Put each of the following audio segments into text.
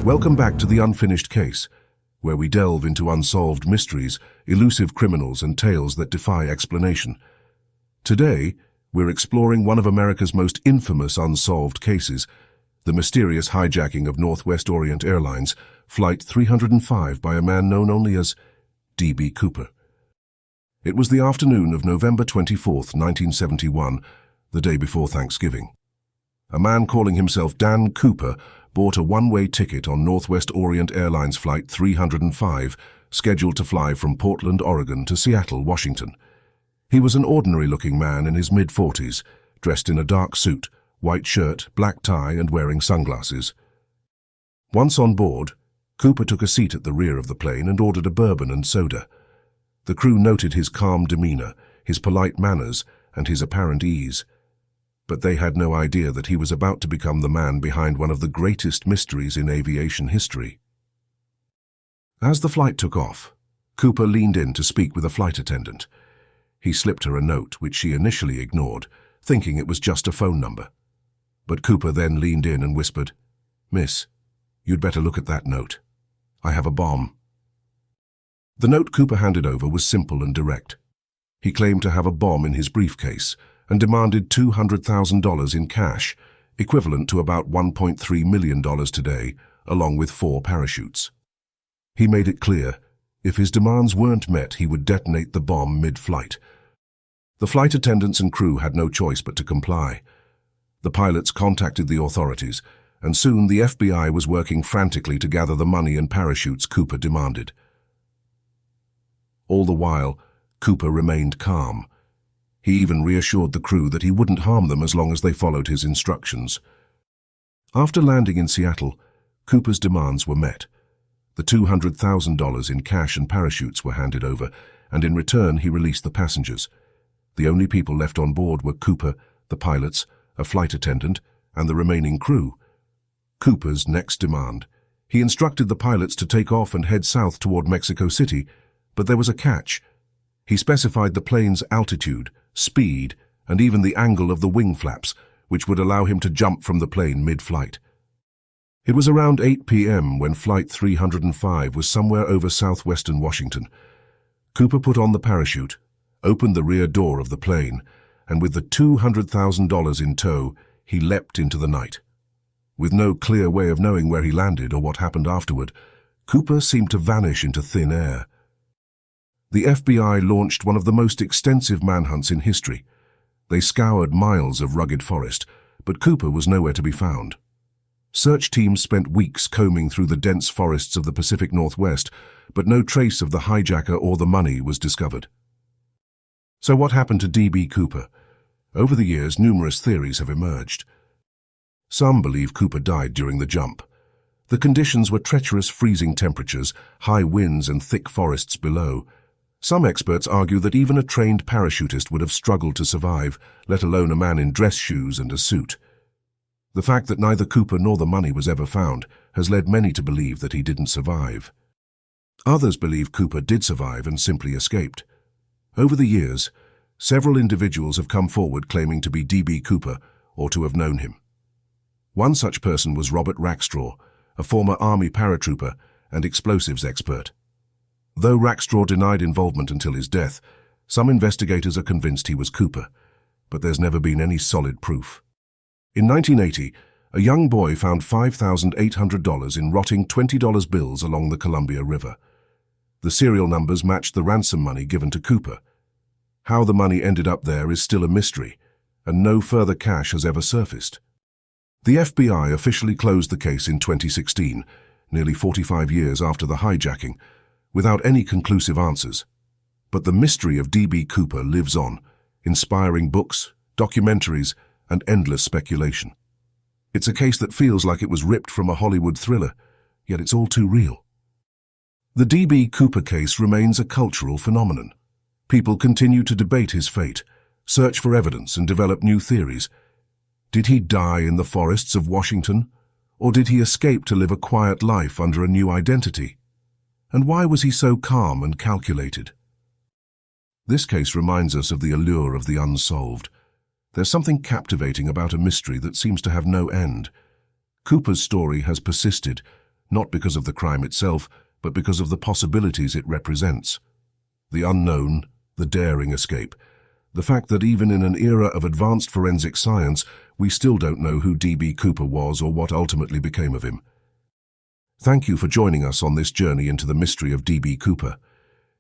Welcome back to The Unfinished Case, where we delve into unsolved mysteries, elusive criminals, and tales that defy explanation. Today, we're exploring one of America's most infamous unsolved cases, the mysterious hijacking of Northwest Orient Airlines Flight 305 by a man known only as D.B. Cooper. It was the afternoon of November 24, 1971, the day before Thanksgiving. A man calling himself Dan Cooper bought a one-way ticket on Northwest Orient Airlines Flight 305, scheduled to fly from Portland, Oregon to Seattle, Washington. He was an ordinary-looking man in his mid-40s, dressed in a dark suit, white shirt, black tie, and wearing sunglasses. Once on board, Cooper took a seat at the rear of the plane and ordered a bourbon and soda. The crew noted his calm demeanour, his polite manners, and his apparent ease. But they had no idea that he was about to become the man behind one of the greatest mysteries in aviation history. As the flight took off, Cooper leaned in to speak with a flight attendant. He slipped her a note, which she initially ignored, thinking it was just a phone number. But Cooper then leaned in and whispered, "Miss, you'd better look at that note. I have a bomb." The note Cooper handed over was simple and direct. He claimed to have a bomb in his briefcase and demanded $200,000 in cash, equivalent to about $1.3 million today, along with 4 parachutes. He made it clear, if his demands weren't met, he would detonate the bomb mid-flight. The flight attendants and crew had no choice but to comply. The pilots contacted the authorities, and soon the FBI was working frantically to gather the money and parachutes Cooper demanded. All the while, Cooper remained calm. He even reassured the crew that he wouldn't harm them as long as they followed his instructions. After landing in Seattle, Cooper's demands were met. The $200,000 in cash and parachutes were handed over, and in return he released the passengers. The only people left on board were Cooper, the pilots, a flight attendant, and the remaining crew. Cooper's next demand. He instructed the pilots to take off and head south toward Mexico City, but there was a catch. He specified the plane's altitude, speed, and even the angle of the wing flaps, which would allow him to jump from the plane mid-flight. It was around 8 p.m. when Flight 305 was somewhere over southwestern Washington. Cooper put on the parachute, opened the rear door of the plane, and with the $200,000 in tow, he leapt into the night. With no clear way of knowing where he landed or what happened afterward, Cooper seemed to vanish into thin air. The FBI launched one of the most extensive manhunts in history. They scoured miles of rugged forest, but Cooper was nowhere to be found. Search teams spent weeks combing through the dense forests of the Pacific Northwest, but no trace of the hijacker or the money was discovered. So what happened to D.B. Cooper? Over the years, numerous theories have emerged. Some believe Cooper died during the jump. The conditions were treacherous freezing temperatures, high winds, and thick forests below. Some experts argue that even a trained parachutist would have struggled to survive, let alone a man in dress shoes and a suit. The fact that neither Cooper nor the money was ever found has led many to believe that he didn't survive. Others believe Cooper did survive and simply escaped. Over the years, several individuals have come forward claiming to be D.B. Cooper or to have known him. One such person was Robert Rackstraw, a former Army paratrooper and explosives expert. Though Rackstraw denied involvement until his death, some investigators are convinced he was Cooper, but there's never been any solid proof. In 1980, a young boy found $5,800 in rotting $20 bills along the Columbia River. The serial numbers matched the ransom money given to Cooper. How the money ended up there is still a mystery, and no further cash has ever surfaced. The FBI officially closed the case in 2016, nearly 45 years after the hijacking, without any conclusive answers. But the mystery of D.B. Cooper lives on, inspiring books, documentaries, and endless speculation. It's a case that feels like it was ripped from a Hollywood thriller, yet it's all too real. The D.B. Cooper case remains a cultural phenomenon. People continue to debate his fate, search for evidence, and develop new theories. Did he die in the forests of Washington, or did he escape to live a quiet life under a new identity? And why was he so calm and calculated? This case reminds us of the allure of the unsolved. There's something captivating about a mystery that seems to have no end. Cooper's story has persisted, not because of the crime itself, but because of the possibilities it represents. The unknown, the daring escape. The fact that even in an era of advanced forensic science, we still don't know who D.B. Cooper was or what ultimately became of him. Thank you for joining us on this journey into the mystery of D.B. Cooper.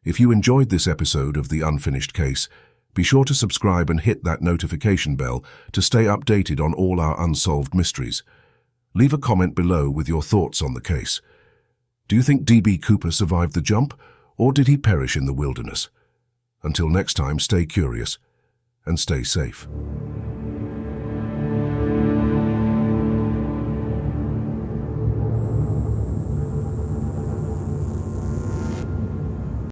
If you enjoyed this episode of The Unfinished Case, be sure to subscribe and hit that notification bell to stay updated on all our unsolved mysteries. Leave a comment below with your thoughts on the case. Do you think D.B. Cooper survived the jump, or did he perish in the wilderness? Until next time, stay curious and stay safe.